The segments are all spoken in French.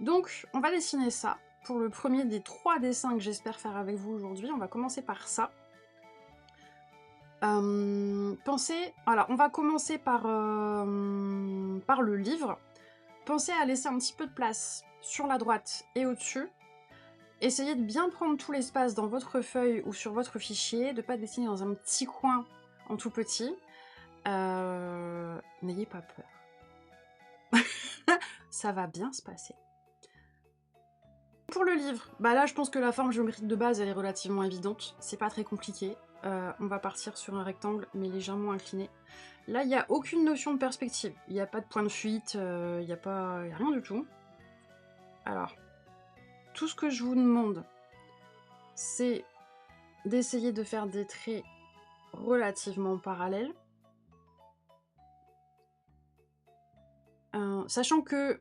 Donc, on va dessiner ça. Pour le premier des 3 dessins que j'espère faire avec vous aujourd'hui, on va commencer par ça. Alors, on va commencer par le livre. Pensez à laisser un petit peu de place sur la droite et au-dessus. Essayez de bien prendre tout l'espace dans votre feuille ou sur votre fichier, de ne pas dessiner dans un petit coin en tout petit. N'ayez pas peur. Ça va bien se passer. Pour le livre, bah là je pense que la forme géométrique de base elle est relativement évidente, c'est pas très compliqué. On va partir sur un rectangle mais légèrement incliné. Là il n'y a aucune notion de perspective, il n'y a pas de point de fuite, il n'y a rien du tout. Alors, tout ce que je vous demande, c'est d'essayer de faire des traits relativement parallèles. Sachant que,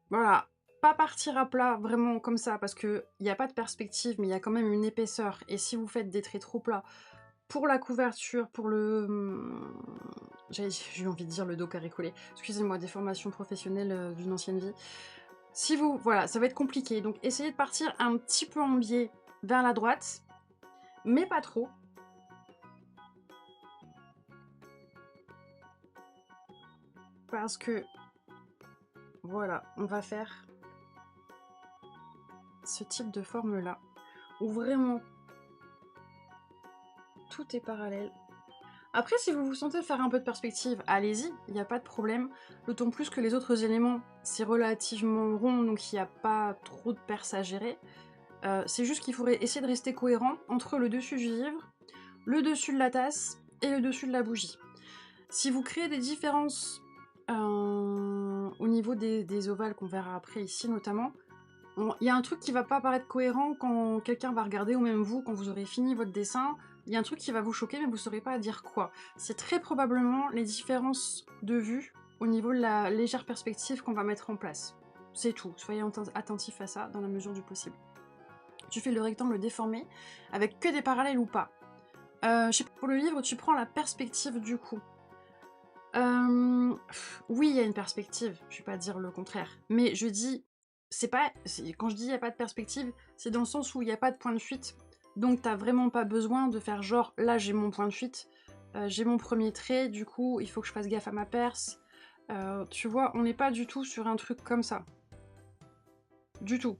voilà, pas partir à plat vraiment comme ça, parce qu'il n'y a pas de perspective, mais il y a quand même une épaisseur, et si vous faites des traits trop plats, pour la couverture, pour le... j'ai eu envie de dire le dos carré collé, excusez-moi, des formations professionnelles d'une ancienne vie. Si vous... Voilà, ça va être compliqué, donc essayez de partir un petit peu en biais vers la droite, mais pas trop. Parce que, voilà, on va faire ce type de forme-là, où vraiment tout est parallèle. Après, si vous vous sentez faire un peu de perspective, allez-y, il n'y a pas de problème. D'autant plus que les autres éléments, c'est relativement rond, donc il n'y a pas trop de perces à gérer. C'est juste qu'il faudrait essayer de rester cohérent entre le dessus du livre, le dessus de la tasse et le dessus de la bougie. Si vous créez des différences au niveau des ovales qu'on verra après ici notamment, il y a un truc qui va pas paraître cohérent quand quelqu'un va regarder, ou même vous, quand vous aurez fini votre dessin, il y a un truc qui va vous choquer mais vous saurez pas dire quoi. C'est très probablement les différences de vue au niveau de la légère perspective qu'on va mettre en place. C'est tout, soyez attentifs à ça dans la mesure du possible. Tu fais le rectangle déformé avec que des parallèles ou pas. Je sais pas, pour le livre, tu prends la perspective du coup. Oui, il y a une perspective, je vais pas dire le contraire, mais je dis, quand je dis il n'y a pas de perspective, c'est dans le sens où il n'y a pas de point de fuite, donc t'as vraiment pas besoin de faire genre, là j'ai mon point de fuite, j'ai mon premier trait, du coup il faut que je fasse gaffe à ma perce, tu vois, on n'est pas du tout sur un truc comme ça. Du tout.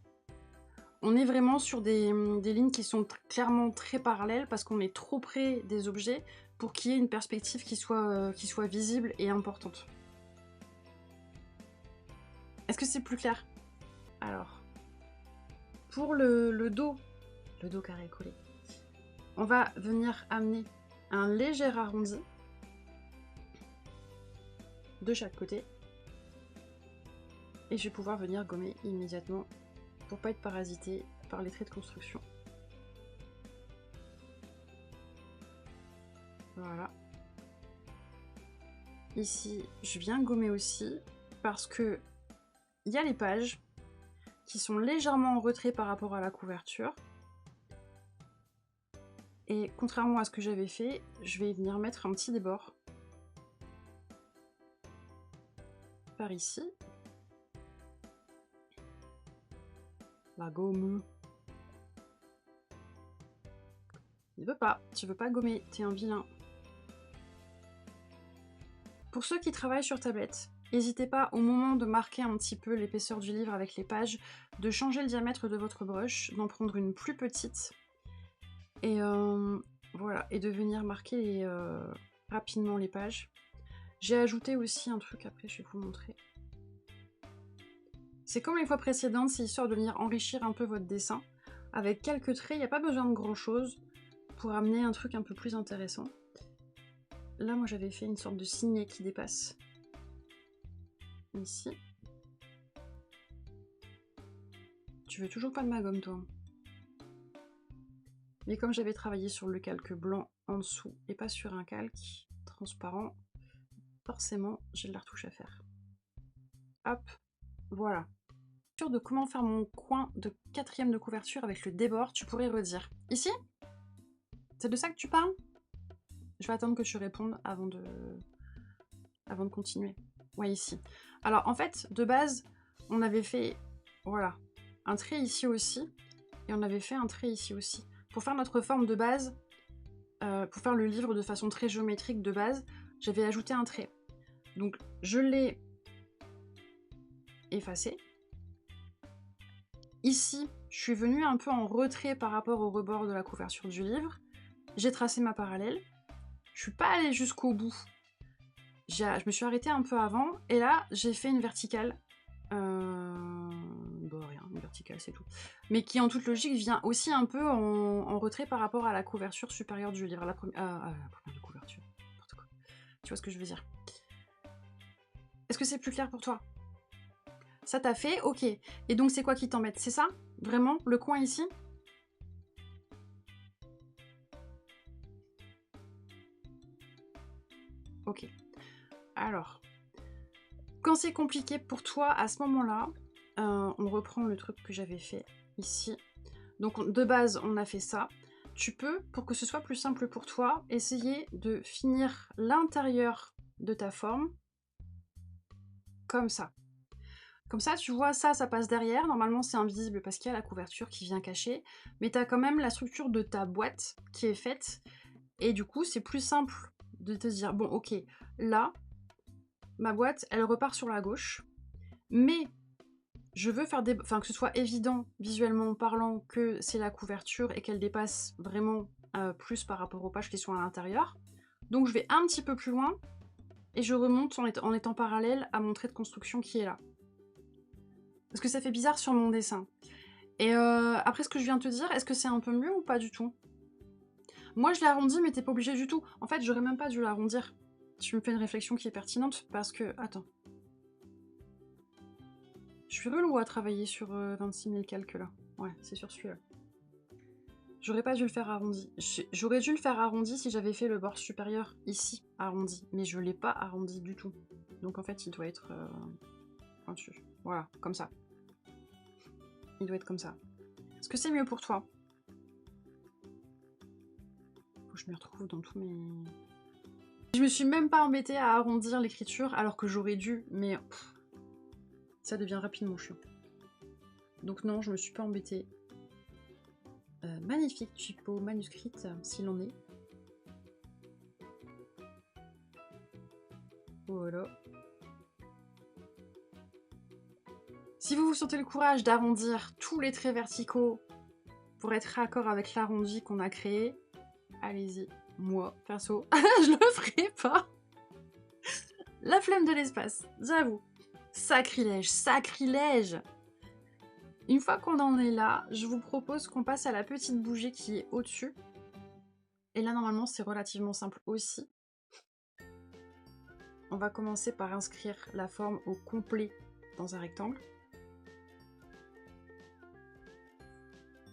On est vraiment sur des lignes qui sont clairement très parallèles parce qu'on est trop près des objets pour qu'il y ait une perspective qui soit visible et importante. Est-ce que c'est plus clair? Alors, pour le dos carré collé, on va venir amener un léger arrondi de chaque côté et je vais pouvoir venir gommer immédiatement pour pas être parasité par les traits de construction. Voilà. Ici, je viens gommer aussi parce que il y a les pages qui sont légèrement en retrait par rapport à la couverture. Et contrairement à ce que j'avais fait, je vais venir mettre un petit débord par ici. La gomme. Il veut pas, tu veux pas gommer, t'es un vilain. Pour ceux qui travaillent sur tablette, n'hésitez pas au moment de marquer un petit peu l'épaisseur du livre avec les pages, de changer le diamètre de votre brush, d'en prendre une plus petite, et voilà, et de venir marquer rapidement les pages. J'ai ajouté aussi un truc, après je vais vous montrer. C'est comme les fois précédentes, c'est histoire de venir enrichir un peu votre dessin. Avec quelques traits, il n'y a pas besoin de grand chose pour amener un truc un peu plus intéressant. Là, moi j'avais fait une sorte de signet qui dépasse. Ici. Tu veux toujours pas de ma gomme, toi? Mais comme j'avais travaillé sur le calque blanc en dessous et pas sur un calque transparent, forcément j'ai de la retouche à faire. Hop, voilà. Sûr de comment faire mon coin de 4e de couverture avec le débord, tu pourrais redire. Ici? C'est de ça que tu parles? Je vais attendre que tu répondes avant de continuer. Ouais, ici. Alors en fait, de base, on avait fait Voilà. Un trait ici aussi. Et on avait fait un trait ici aussi. Pour faire notre forme de base, pour faire le livre de façon très géométrique de base, j'avais ajouté un trait. Donc je l'ai effacé. Ici, je suis venue un peu en retrait par rapport au rebord de la couverture du livre. J'ai tracé ma parallèle. Je suis pas allée jusqu'au bout. Je me suis arrêtée un peu avant. Et là, j'ai fait une verticale. Bon, rien, une verticale, c'est tout. Mais qui, en toute logique, vient aussi un peu en retrait par rapport à la couverture supérieure du livre. À la première de couverture. N'importe quoi. Tu vois ce que je veux dire? Est-ce que c'est plus clair pour toi? Ça t'a fait? Ok. Et donc, c'est quoi qui t'embête? C'est ça? Vraiment? Le coin ici? Ok. Alors, quand c'est compliqué pour toi, à ce moment-là, on reprend le truc que j'avais fait ici. Donc, de base, on a fait ça. Tu peux, pour que ce soit plus simple pour toi, essayer de finir l'intérieur de ta forme comme ça. Comme ça, tu vois, ça passe derrière. Normalement, c'est invisible parce qu'il y a la couverture qui vient cacher. Mais tu as quand même la structure de ta boîte qui est faite. Et du coup, c'est plus simple de te dire, bon, ok, là, ma boîte, elle repart sur la gauche. Mais je veux faire des... Enfin, que ce soit évident, visuellement parlant, que c'est la couverture et qu'elle dépasse vraiment plus par rapport aux pages qui sont à l'intérieur. Donc, je vais un petit peu plus loin et je remonte en étant parallèle à mon trait de construction qui est là. Parce que ça fait bizarre sur mon dessin. Et après ce que je viens de te dire, est-ce que c'est un peu mieux ou pas du tout? Moi, je l'ai arrondi, mais t'es pas obligé du tout. En fait, j'aurais même pas dû l'arrondir. Tu me fais une réflexion qui est pertinente parce que... Attends. Je suis relou à travailler sur 26 000 calques là. Ouais, c'est sur celui-là. J'aurais pas dû le faire arrondi. J'aurais dû le faire arrondi si j'avais fait le bord supérieur ici, arrondi. Mais je l'ai pas arrondi du tout. Donc en fait, il doit être pointu. Voilà, comme ça. Il doit être comme ça. Est-ce que c'est mieux pour toi? Faut que je me retrouve dans tous mes... Je me suis même pas embêtée à arrondir l'écriture alors que j'aurais dû, mais ça devient rapidement chiant. Donc non, je me suis pas embêtée. Magnifique typo manuscrite, s'il en est. Voilà. Si vous vous sentez le courage d'arrondir tous les traits verticaux pour être raccord avec l'arrondi qu'on a créé, allez-y. Moi, perso, je le ferai pas. La flemme de l'espace, j'avoue. Sacrilège, sacrilège! Une fois qu'on en est là, je vous propose qu'on passe à la petite bougie qui est au-dessus. Et là, normalement, c'est relativement simple aussi. On va commencer par inscrire la forme au complet dans un rectangle.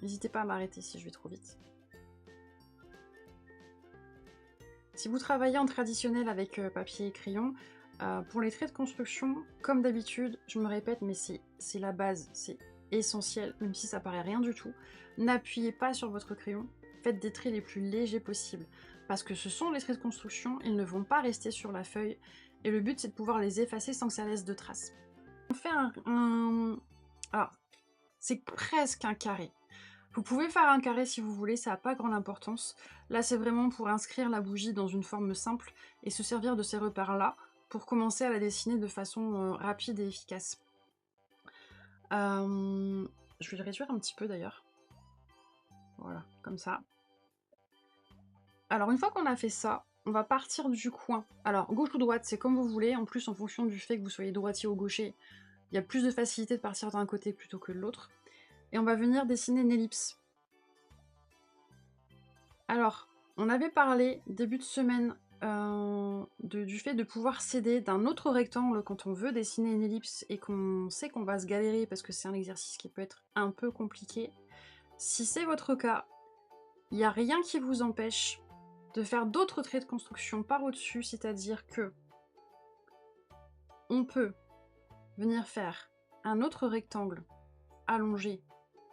N'hésitez pas à m'arrêter si je vais trop vite. Si vous travaillez en traditionnel avec papier et crayon, pour les traits de construction, comme d'habitude, je me répète, mais c'est la base, c'est essentiel, même si ça paraît rien du tout. N'appuyez pas sur votre crayon, faites des traits les plus légers possibles, parce que ce sont les traits de construction, ils ne vont pas rester sur la feuille, et le but c'est de pouvoir les effacer sans que ça laisse de traces. On fait alors, c'est presque un carré. Vous pouvez faire un carré si vous voulez, ça n'a pas grande importance. Là, c'est vraiment pour inscrire la bougie dans une forme simple et se servir de ces repères-là pour commencer à la dessiner de façon rapide et efficace. Je vais le réduire un petit peu d'ailleurs. Voilà, comme ça. Alors, une fois qu'on a fait ça, on va partir du coin. Alors, gauche ou droite, c'est comme vous voulez. En plus, en fonction du fait que vous soyez droitier ou gaucher, il y a plus de facilité de partir d'un côté plutôt que de l'autre. Et on va venir dessiner une ellipse. Alors, on avait parlé début de semaine du fait de pouvoir s'aider d'un autre rectangle quand on veut dessiner une ellipse et qu'on sait qu'on va se galérer parce que c'est un exercice qui peut être un peu compliqué. Si c'est votre cas, il n'y a rien qui vous empêche de faire d'autres traits de construction par au-dessus, c'est-à-dire que on peut venir faire un autre rectangle allongé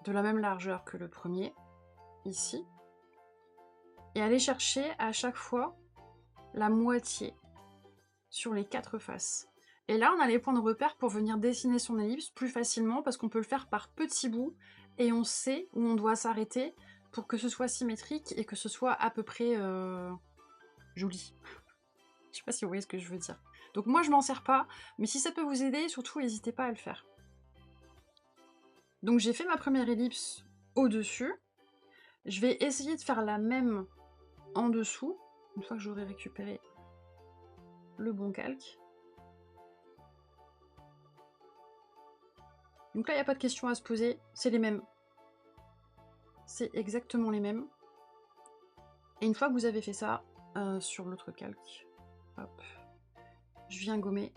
de la même largeur que le premier, ici, et aller chercher à chaque fois la moitié sur les 4 faces. Et là, on a les points de repère pour venir dessiner son ellipse plus facilement parce qu'on peut le faire par petits bouts et on sait où on doit s'arrêter pour que ce soit symétrique et que ce soit à peu près joli. Je sais pas si vous voyez ce que je veux dire. Donc moi, je m'en sers pas, mais si ça peut vous aider, surtout, n'hésitez pas à le faire. Donc j'ai fait ma première ellipse au-dessus. Je vais essayer de faire la même en dessous, une fois que j'aurai récupéré le bon calque. Donc là, il n'y a pas de question à se poser, c'est les mêmes. C'est exactement les mêmes. Et une fois que vous avez fait ça, sur l'autre calque, hop, je viens gommer.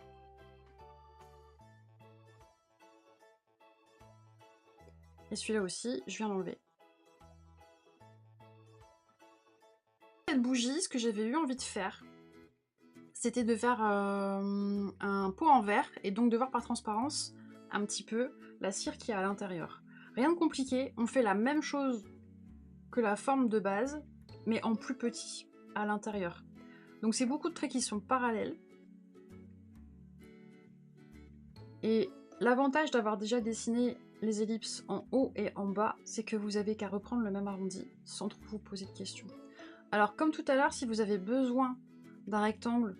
Et celui-là aussi, je viens l'enlever. Cette bougie, ce que j'avais eu envie de faire, c'était de faire un pot en verre, et donc de voir par transparence un petit peu la cire qui est à l'intérieur. Rien de compliqué, on fait la même chose que la forme de base, mais en plus petit, à l'intérieur. Donc c'est beaucoup de traits qui sont parallèles. Et l'avantage d'avoir déjà dessiné les ellipses en haut et en bas, c'est que vous avez qu'à reprendre le même arrondi, sans trop vous poser de questions. Alors comme tout à l'heure, si vous avez besoin d'un rectangle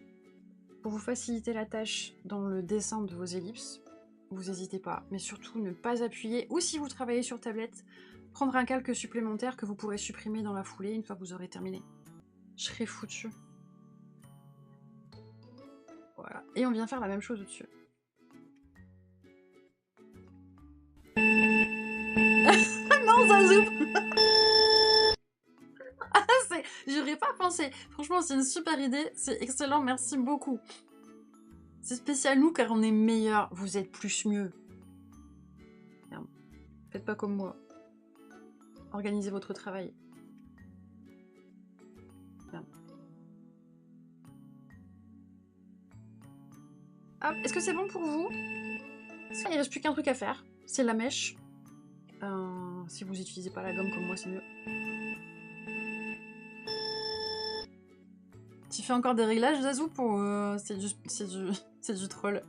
pour vous faciliter la tâche dans le dessin de vos ellipses, vous n'hésitez pas, mais surtout ne pas appuyer, ou si vous travaillez sur tablette, prendre un calque supplémentaire que vous pourrez supprimer dans la foulée une fois que vous aurez terminé. Je serai foutue. Voilà, et on vient faire la même chose au-dessus. Non, ça zoupe. J'aurais pas pensé. Franchement, c'est une super idée, c'est excellent, merci beaucoup. C'est spécial nous car on est meilleurs, vous êtes plus mieux. Merde. Faites pas comme moi. Organisez votre travail. Merde. Hop, est-ce que c'est bon pour vous? Il reste plus qu'un truc à faire, c'est la mèche. Si vous n'utilisez pas la gomme comme moi, c'est mieux. Tu fais encore des réglages, Zazou, pour... c'est du troll.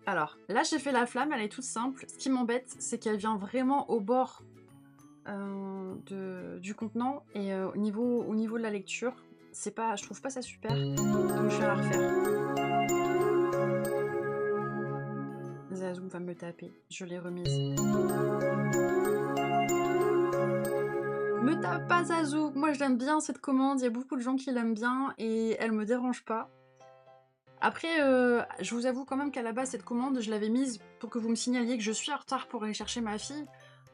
Alors, là j'ai fait la flamme, elle est toute simple. Ce qui m'embête, c'est qu'elle vient vraiment au bord du contenant et au niveau de la lecture, c'est pas, je trouve pas ça super, donc je vais la refaire. Zazou va me taper, je l'ai remise. Me tape pas Zazou, moi je l'aime bien cette commande, il y a beaucoup de gens qui l'aiment bien et elle me dérange pas. Après, je vous avoue quand même qu'à la base, cette commande, je l'avais mise pour que vous me signaliez que je suis en retard pour aller chercher ma fille.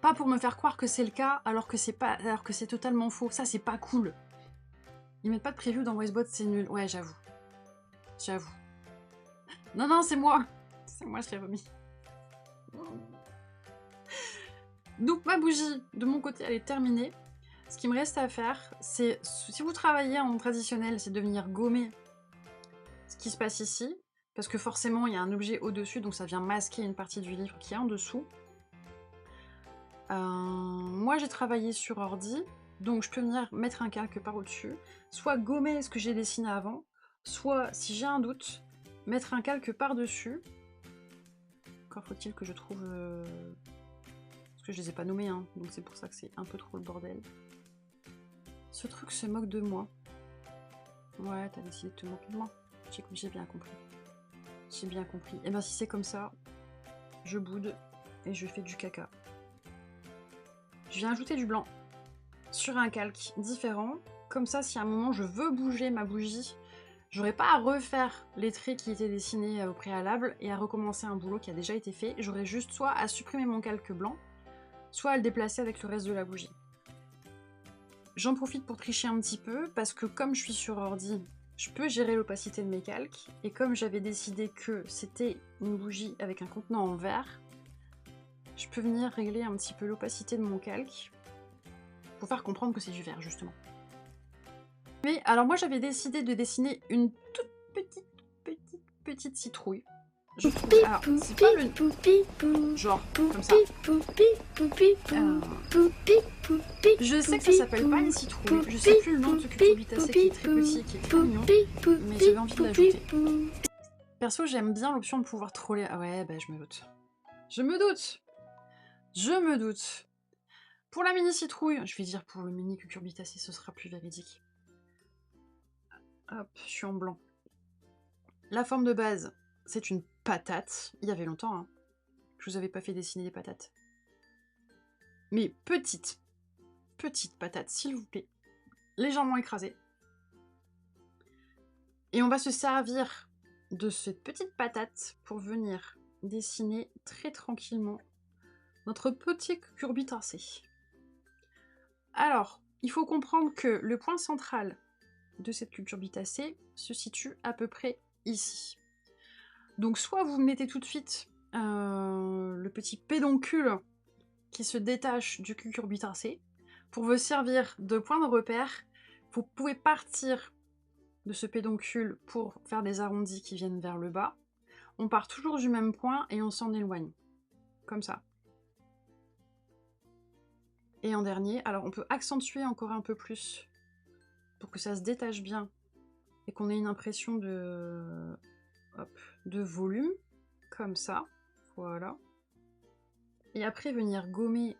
Pas pour me faire croire que c'est le cas, alors que c'est totalement faux. Ça, c'est pas cool. Ils mettent pas de preview dans Wisebot, c'est nul. Ouais, j'avoue. J'avoue. Non, non, c'est moi. C'est moi, je l'ai remis. Donc, ma bougie, de mon côté, elle est terminée. Ce qui me reste à faire, c'est, si vous travaillez en traditionnel, c'est de venir gommer ce qui se passe ici, parce que forcément il y a un objet au-dessus, donc ça vient masquer une partie du livre qui est en dessous. Moi j'ai travaillé sur ordi, donc je peux venir mettre un calque par au-dessus, soit gommer ce que j'ai dessiné avant, soit, si j'ai un doute, mettre un calque par-dessus. Encore faut-il que je trouve... Parce que je les ai pas nommés, hein, donc c'est pour ça que c'est un peu trop le bordel. Ce truc se moque de moi. Ouais, t'as décidé de te moquer de moi. J'ai bien compris. J'ai bien compris. Et ben si c'est comme ça, je boude et je fais du caca. Je viens ajouter du blanc sur un calque différent. Comme ça, si à un moment je veux bouger ma bougie, j'aurais pas à refaire les traits qui étaient dessinés au préalable et à recommencer un boulot qui a déjà été fait. J'aurais juste soit à supprimer mon calque blanc, soit à le déplacer avec le reste de la bougie. J'en profite pour tricher un petit peu parce que comme je suis sur ordi, je peux gérer l'opacité de mes calques, et comme j'avais décidé que c'était une bougie avec un contenant en verre, je peux venir régler un petit peu l'opacité de mon calque pour faire comprendre que c'est du verre, justement. Mais alors moi j'avais décidé de dessiner une toute petite citrouille. je trouve. Alors, c'est pas le... Genre, comme ça. Je sais que ça s'appelle pas une citrouille. Je sais plus le nom de ce cucurbitacé qui est très petit et qui est très mignon. Mais j'avais envie de l'ajouter. Perso, j'aime bien l'option de pouvoir troller. Ah ouais, bah je me doute. Je me doute. Je me doute. Pour la mini citrouille, je vais dire pour le mini cucurbitacé, ce sera plus véridique. Hop, je suis en blanc. La forme de base, c'est une patate. Il y avait longtemps, hein. Je vous avais pas fait dessiner des patates. Mais petite. Petite patate, s'il vous plaît. Légèrement écrasée. Et on va se servir de cette petite patate pour venir dessiner très tranquillement notre petit cucurbitacé. Alors, il faut comprendre que le point central de cette cucurbitacée se situe à peu près ici. Donc soit vous mettez tout de suite le petit pédoncule qui se détache du cucurbitacé pour vous servir de point de repère. Vous pouvez partir de ce pédoncule pour faire des arrondis qui viennent vers le bas. On part toujours du même point et on s'en éloigne. Comme ça. Et en dernier, alors on peut accentuer encore un peu plus pour que ça se détache bien et qu'on ait une impression de, hop, de volume, comme ça, voilà. Et après venir gommer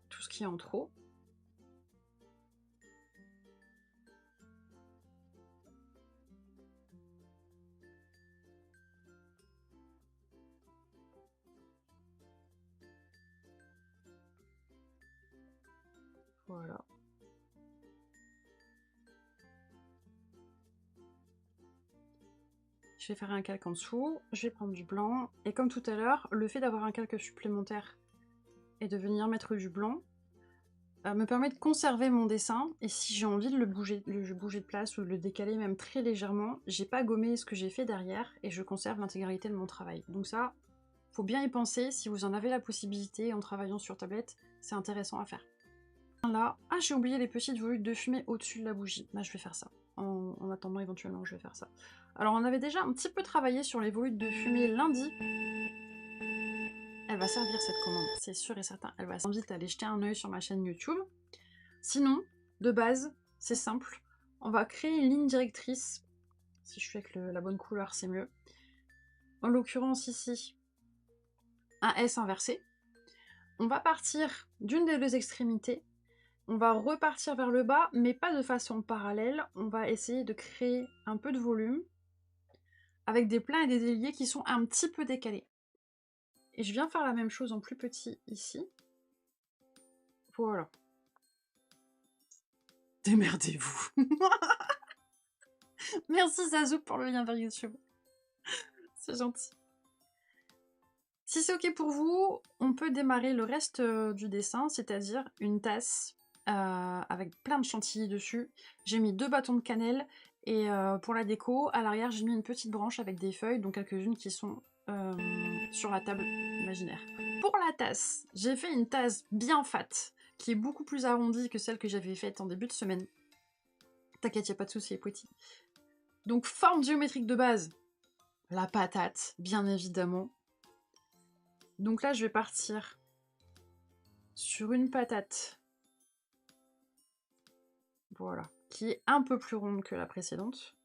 tout ce qui est en trop. Voilà. Je vais faire un calque en dessous, je vais prendre du blanc, et comme tout à l'heure, le fait d'avoir un calque supplémentaire et de venir mettre du blanc me permet de conserver mon dessin, et si j'ai envie de le bouger de place ou de le décaler même très légèrement, j'ai pas gommé ce que j'ai fait derrière, et je conserve l'intégralité de mon travail. Donc ça, faut bien y penser, si vous en avez la possibilité en travaillant sur tablette, c'est intéressant à faire. Là, ah j'ai oublié les petites volutes de fumée au-dessus de la bougie, bah je vais faire ça. En attendant, éventuellement, je vais faire ça. Alors, on avait déjà un petit peu travaillé sur les volutes de fumée lundi. Elle va servir cette commande, c'est sûr et certain. Elle va s'inviter à aller jeter un œil sur ma chaîne YouTube. Sinon, de base, c'est simple. On va créer une ligne directrice. Si je fais avec la bonne couleur, c'est mieux. En l'occurrence, ici, un S inversé. On va partir d'une des deux extrémités. On va repartir vers le bas, mais pas de façon parallèle. On va essayer de créer un peu de volume avec des pleins et des déliés qui sont un petit peu décalés. Et je viens faire la même chose en plus petit ici. Voilà. Démerdez-vous. Merci Zazou pour le lien vers YouTube. C'est gentil. Si c'est ok pour vous, on peut démarrer le reste du dessin, c'est-à-dire une tasse avec plein de chantilly dessus. J'ai mis 2 bâtons de cannelle et pour la déco, à l'arrière, j'ai mis une petite branche avec des feuilles, dont quelques-unes qui sont sur la table imaginaire. Pour la tasse, j'ai fait une tasse bien fat, qui est beaucoup plus arrondie que celle que j'avais faite en début de semaine. T'inquiète, y a pas de souci, petit. Donc, forme géométrique de base, la patate, bien évidemment. Donc là, je vais partir sur une patate, voilà, qui est un peu plus ronde que la précédente.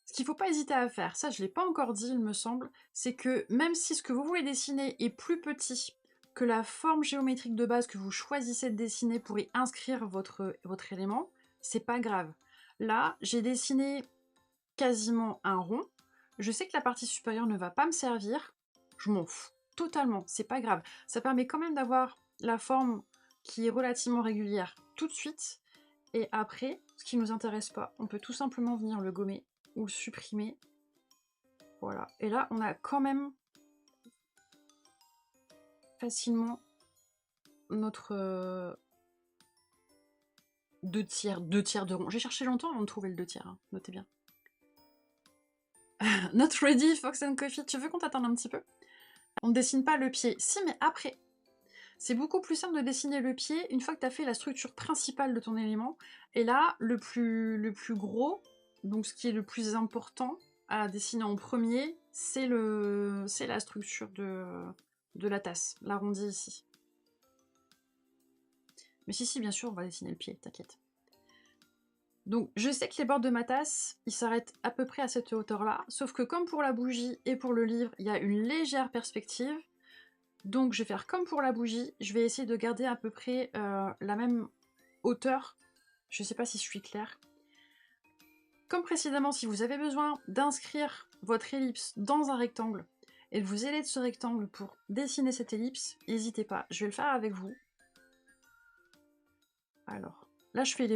Ce qu'il ne faut pas hésiter à faire, ça je ne l'ai pas encore dit il me semble, c'est que même si ce que vous voulez dessiner est plus petit que la forme géométrique de base que vous choisissez de dessiner pour y inscrire votre élément, c'est pas grave. Là, j'ai dessiné quasiment un rond. Je sais que la partie supérieure ne va pas me servir. Je m'en fous totalement, c'est pas grave. Ça permet quand même d'avoir la forme qui est relativement régulière tout de suite. Et après, ce qui nous intéresse pas, on peut tout simplement venir le gommer ou le supprimer. Voilà. Et là, on a quand même facilement notre 2 tiers de rond. J'ai cherché longtemps avant de trouver le 2 tiers, hein. Notez bien. Not ready, Fox and Coffee. Tu veux qu'on t'attende un petit peu? On ne dessine pas le pied. Si, mais après. C'est beaucoup plus simple de dessiner le pied une fois que tu as fait la structure principale de ton élément. Et là, le plus gros, donc ce qui est le plus important, à dessiner en premier, c'est la structure de la tasse, l'arrondi ici. Mais si, bien sûr, on va dessiner le pied, t'inquiète. Donc, je sais que les bords de ma tasse, ils s'arrêtent à peu près à cette hauteur-là, sauf que comme pour la bougie et pour le livre, il y a une légère perspective. Donc, je vais faire comme pour la bougie, je vais essayer de garder à peu près la même hauteur. Je sais pas si je suis claire. Comme précédemment, si vous avez besoin d'inscrire votre ellipse dans un rectangle et de vous aider de ce rectangle pour dessiner cette ellipse, n'hésitez pas, je vais le faire avec vous. Alors, là je fais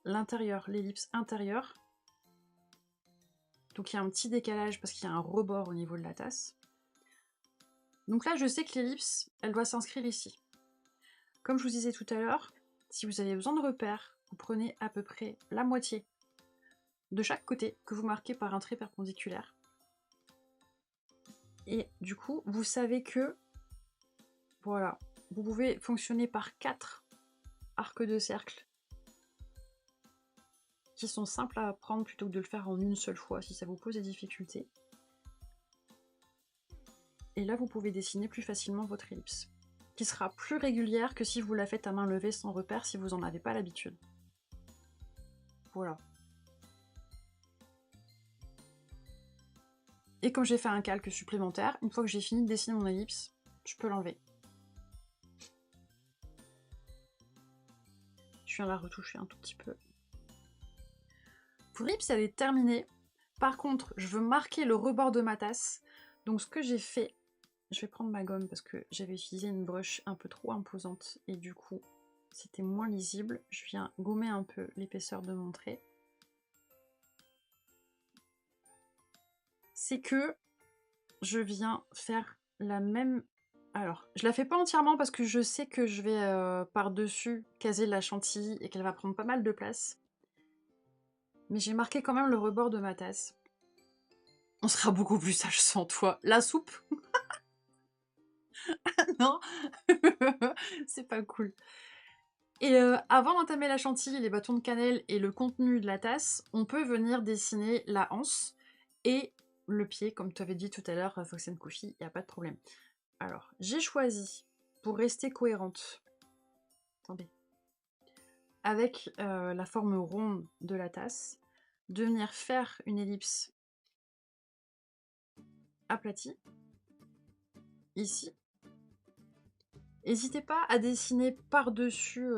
l'intérieur, l'ellipse intérieure. Donc il y a un petit décalage parce qu'il y a un rebord au niveau de la tasse. Donc là je sais que l'ellipse, elle doit s'inscrire ici. Comme je vous disais tout à l'heure, si vous avez besoin de repères, vous prenez à peu près la moitié de chaque côté que vous marquez par un trait perpendiculaire. Et du coup, vous savez que, voilà, vous pouvez fonctionner par 4 arcs de cercle qui sont simples à apprendre plutôt que de le faire en une seule fois si ça vous pose des difficultés. Et là, vous pouvez dessiner plus facilement votre ellipse, qui sera plus régulière que si vous la faites à main levée sans repère si vous n'en avez pas l'habitude. Voilà. Et comme j'ai fait un calque supplémentaire, une fois que j'ai fini de dessiner mon ellipse, je peux l'enlever. Je viens la retoucher un tout petit peu. Pour l'ellipse, elle est terminée. Par contre, je veux marquer le rebord de ma tasse. Donc ce que j'ai fait, je vais prendre ma gomme parce que j'avais utilisé une brush un peu trop imposante et du coup, c'était moins lisible. Je viens gommer un peu l'épaisseur de mon trait. C'est que je viens faire la même... Alors, je la fais pas entièrement parce que je sais que je vais par-dessus caser la chantilly et qu'elle va prendre pas mal de place. Mais j'ai marqué quand même le rebord de ma tasse. On sera beaucoup plus sage sans toi. La soupe? Non. C'est pas cool. Et avant d'entamer la chantilly, les bâtons de cannelle et le contenu de la tasse, on peut venir dessiner la anse et le pied, comme tu avais dit tout à l'heure, Fox & Coffee, il n'y a pas de problème. Alors, j'ai choisi, pour rester cohérente, attendez, avec la forme ronde de la tasse, de venir faire une ellipse aplatie, ici. N'hésitez pas à dessiner par-dessus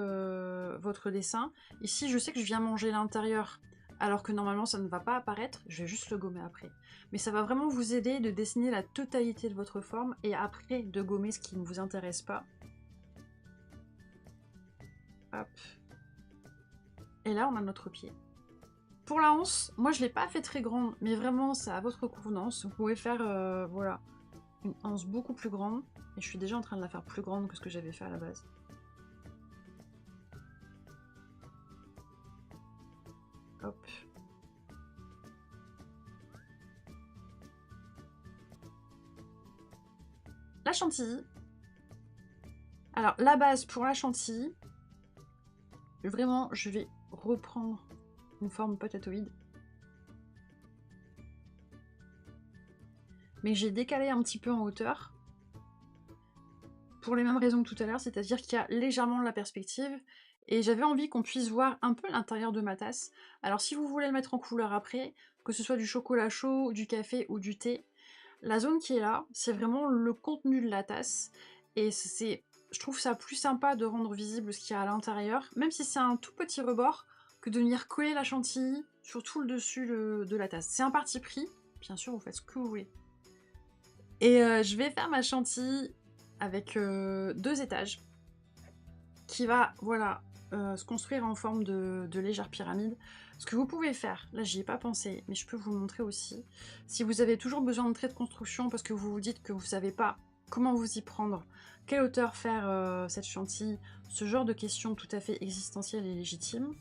votre dessin. Ici, je sais que je viens manger l'intérieur, alors que normalement ça ne va pas apparaître. Je vais juste le gommer après. Mais ça va vraiment vous aider de dessiner la totalité de votre forme et après de gommer ce qui ne vous intéresse pas. Hop. Et là, on a notre pied. Pour la hanse, moi je ne l'ai pas fait très grande, mais vraiment c'est à votre convenance. Vous pouvez faire voilà, une hanse beaucoup plus grande. Et je suis déjà en train de la faire plus grande que ce que j'avais fait à la base. Hop. La chantilly. Alors, la base pour la chantilly, vraiment, je vais reprendre une forme potatoïde. Mais j'ai décalé un petit peu en hauteur. Pour les mêmes raisons que tout à l'heure, c'est-à-dire qu'il y a légèrement de la perspective. Et j'avais envie qu'on puisse voir un peu l'intérieur de ma tasse. Alors si vous voulez le mettre en couleur après, que ce soit du chocolat chaud, du café ou du thé, la zone qui est là, c'est vraiment le contenu de la tasse. Et je trouve ça plus sympa de rendre visible ce qu'il y a à l'intérieur, même si c'est un tout petit rebord, que de venir coller la chantilly sur tout le dessus de la tasse. C'est un parti pris, bien sûr vous faites ce que vous voulez. Et je vais faire ma chantilly avec 2 étages, qui va, voilà, se construire en forme de légère pyramide. Ce que vous pouvez faire, là j'y ai pas pensé, mais je peux vous le montrer aussi. Si vous avez toujours besoin de traits de construction parce que vous vous dites que vous savez pas comment vous y prendre, quelle hauteur faire cette chantilly, ce genre de questions tout à fait existentielles et légitimes,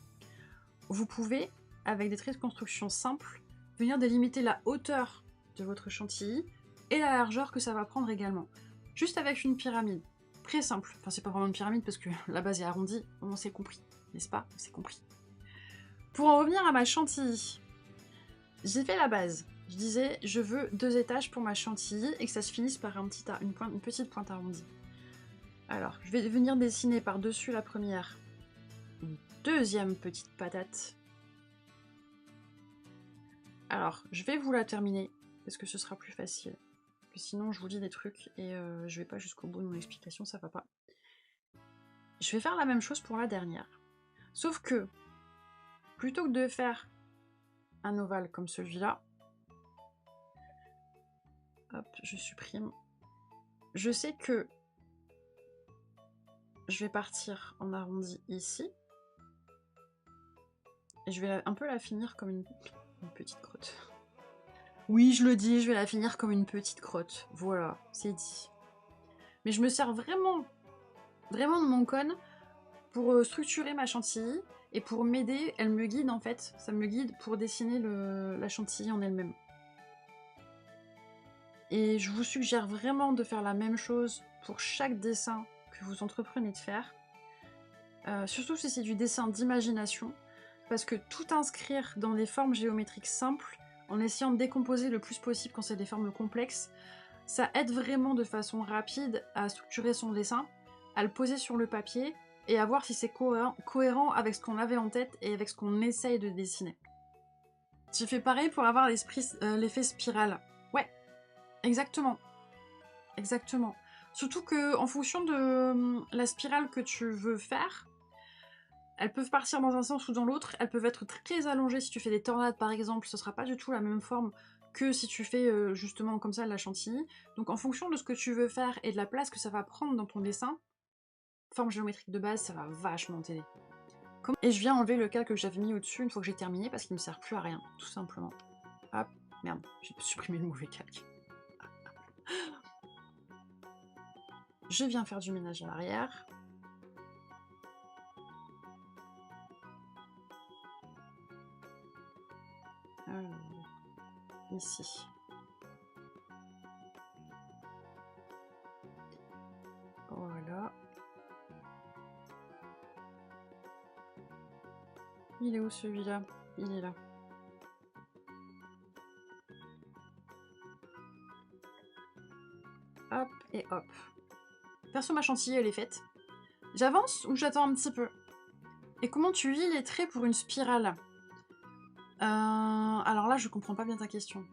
vous pouvez, avec des traits de construction simples, venir délimiter la hauteur de votre chantilly et la largeur que ça va prendre également. Juste avec une pyramide. Très simple. Enfin, c'est pas vraiment une pyramide parce que la base est arrondie. On s'est compris, n'est-ce pas? On s'est compris. Pour en revenir à ma chantilly, J'ai fait la base. Je disais, je veux 2 étages pour ma chantilly et que ça se finisse par une petite pointe arrondie. Alors, je vais venir dessiner par-dessus la première une deuxième petite patate. Alors, je vais vous la terminer, parce que ce sera plus facile. Parce que sinon, je vous dis des trucs et je vais pas jusqu'au bout de mon explication, ça va pas. Je vais faire la même chose pour la dernière. Sauf que, plutôt que de faire un ovale comme celui-là, hop, je supprime. Je sais que je vais partir en arrondi ici. Et je vais un peu la finir comme une petite crotte. Oui, je le dis, je vais la finir comme une petite crotte. Voilà, c'est dit. Mais je me sers vraiment de mon cône pour structurer ma chantilly et pour m'aider. Elle me guide en fait. Ça me guide pour dessiner la chantilly en elle-même. Et je vous suggère vraiment de faire la même chose pour chaque dessin que vous entreprenez de faire. Surtout si c'est du dessin d'imagination. Parce que tout inscrire dans des formes géométriques simples, en essayant de décomposer le plus possible quand c'est des formes complexes, ça aide vraiment de façon rapide à structurer son dessin, à le poser sur le papier et à voir si c'est cohérent avec ce qu'on avait en tête et avec ce qu'on essaye de dessiner. J'ai fait pareil pour avoir l'effet spirale. Ouais, exactement. Exactement. Surtout que en fonction de la spirale que tu veux faire, elles peuvent partir dans un sens ou dans l'autre, elles peuvent être très allongées si tu fais des tornades par exemple, ce sera pas du tout la même forme que si tu fais justement comme ça la chantilly. Donc en fonction de ce que tu veux faire et de la place que ça va prendre dans ton dessin, forme géométrique de base, ça va vachement t'aider. Et je viens enlever le calque que j'avais mis au-dessus une fois que j'ai terminé parce qu'il me sert plus à rien, tout simplement. Hop, merde, j'ai supprimé le mauvais calque. Je viens faire du ménage à l'arrière. Ici. Voilà. Il est où celui-là? Il est là. Hop et hop. Perso, ma chantilly, elle est faite. J'avance ou j'attends un petit peu? Et comment tu lis les traits pour une spirale? Alors là, je comprends pas bien ta question.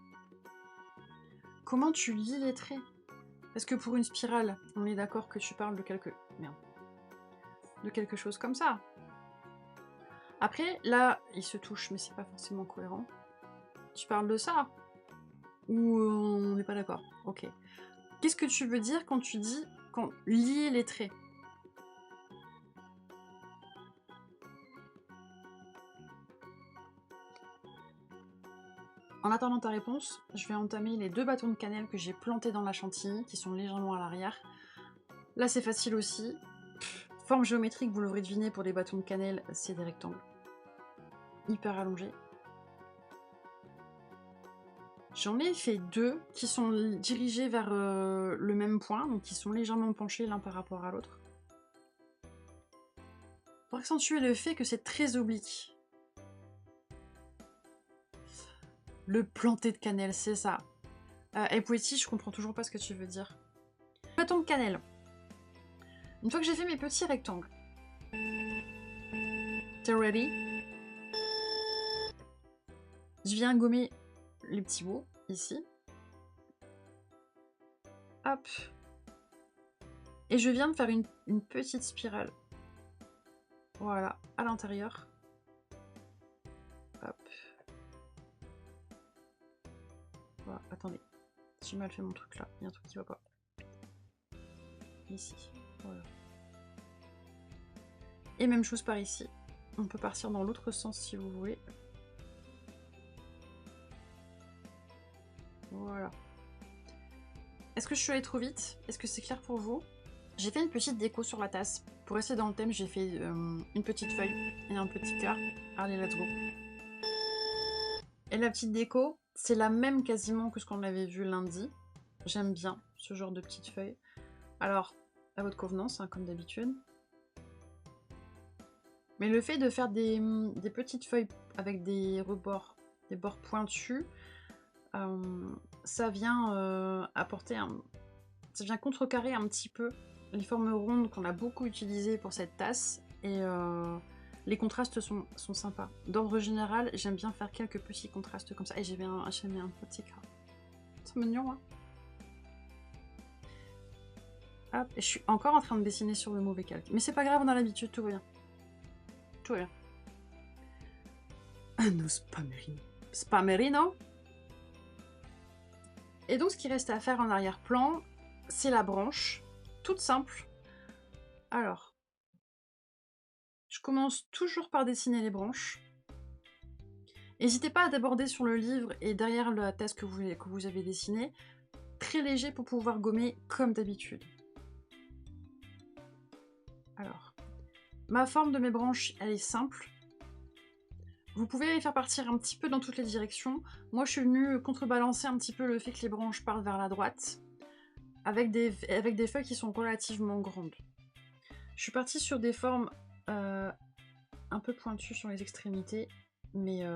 Comment tu lis les traits? Parce que pour une spirale, on est d'accord que tu parles de quelque chose comme ça. Après, là, il se touche, mais c'est pas forcément cohérent. Tu parles de ça? Ou on n'est pas d'accord? Ok. Qu'est-ce que tu veux dire quand tu dis lier les traits? En attendant ta réponse, je vais entamer les 2 bâtons de cannelle que j'ai plantés dans la chantilly, qui sont légèrement à l'arrière. Là, c'est facile aussi. Forme géométrique, vous l'aurez deviné, pour des bâtons de cannelle, c'est des rectangles. Hyper allongés. J'en ai fait 2 qui sont dirigés vers le même point, donc qui sont légèrement penchés l'un par rapport à l'autre. Pour accentuer le fait que c'est très oblique. Le planté de cannelle, c'est ça. Et Poétie, je comprends toujours pas ce que tu veux dire. Bâton de cannelle. Une fois que j'ai fait mes petits rectangles. T'es ready? Je viens gommer les petits bouts, ici. Hop. Et je viens de faire une petite spirale. Voilà, à l'intérieur. Hop. Voilà, attendez. J'ai mal fait mon truc là. Il y a un truc qui va pas. Ici. Voilà. Et même chose par ici. On peut partir dans l'autre sens si vous voulez. Voilà. Est-ce que je suis allée trop vite? Est-ce que c'est clair pour vous? J'ai fait une petite déco sur la tasse. Pour rester dans le thème, j'ai fait une petite feuille et un petit cœur. Allez, let's go. Et la petite déco, c'est la même quasiment que ce qu'on avait vu lundi. J'aime bien ce genre de petite feuille. Alors, à votre convenance, hein, comme d'habitude. Mais le fait de faire des petites feuilles avec des rebords des bords pointus, ça vient apporter un... Ça vient contrecarrer un petit peu les formes rondes qu'on a beaucoup utilisées pour cette tasse, et les contrastes sont sympas. D'ordre général, j'aime bien faire quelques petits contrastes comme ça. Et j'ai mis un petit cœur. C'est mignon, hein. Hop, et je suis encore en train de dessiner sur le mauvais calque. Mais c'est pas grave, on a l'habitude, tout va bien. Tout va bien. Anno Spamerino. Spamerino. Et donc ce qui reste à faire en arrière-plan, c'est la branche, toute simple. Alors, je commence toujours par dessiner les branches. N'hésitez pas à déborder sur le livre et derrière la tasse que vous avez dessinée, très léger pour pouvoir gommer comme d'habitude. Alors, ma forme de mes branches, elle est simple. Vous pouvez les faire partir un petit peu dans toutes les directions. Moi, je suis venue contrebalancer un petit peu le fait que les branches partent vers la droite, avec des feuilles qui sont relativement grandes. Je suis partie sur des formes un peu pointues sur les extrémités, mais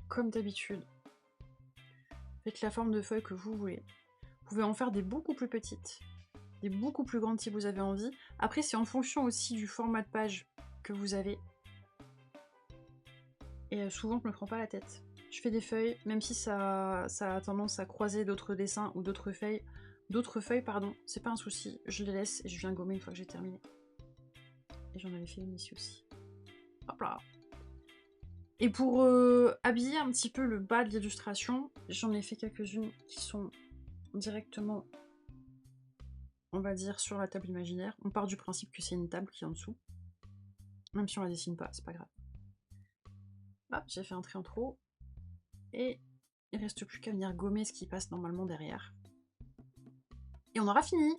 comme d'habitude, faites la forme de feuille que vous voulez. Vous pouvez en faire des beaucoup plus petites, des beaucoup plus grandes si vous avez envie. Après, c'est en fonction aussi du format de page que vous avez. Et souvent, je me prends pas la tête. Je fais des feuilles, même si ça a tendance à croiser d'autres dessins ou d'autres feuilles, c'est pas un souci. Je les laisse et je viens gommer une fois que j'ai terminé. Et j'en avais fait une ici aussi. Hop là. Et pour habiller un petit peu le bas de l'illustration, j'en ai fait quelques-unes qui sont directement, on va dire, sur la table imaginaire. On part du principe que c'est une table qui est en dessous. Même si on la dessine pas, c'est pas grave. Hop, j'ai fait un trait en trop. Et il reste plus qu'à venir gommer ce qui passe normalement derrière. Et on aura fini.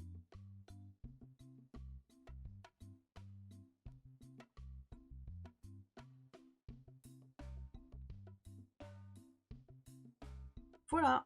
Voilà.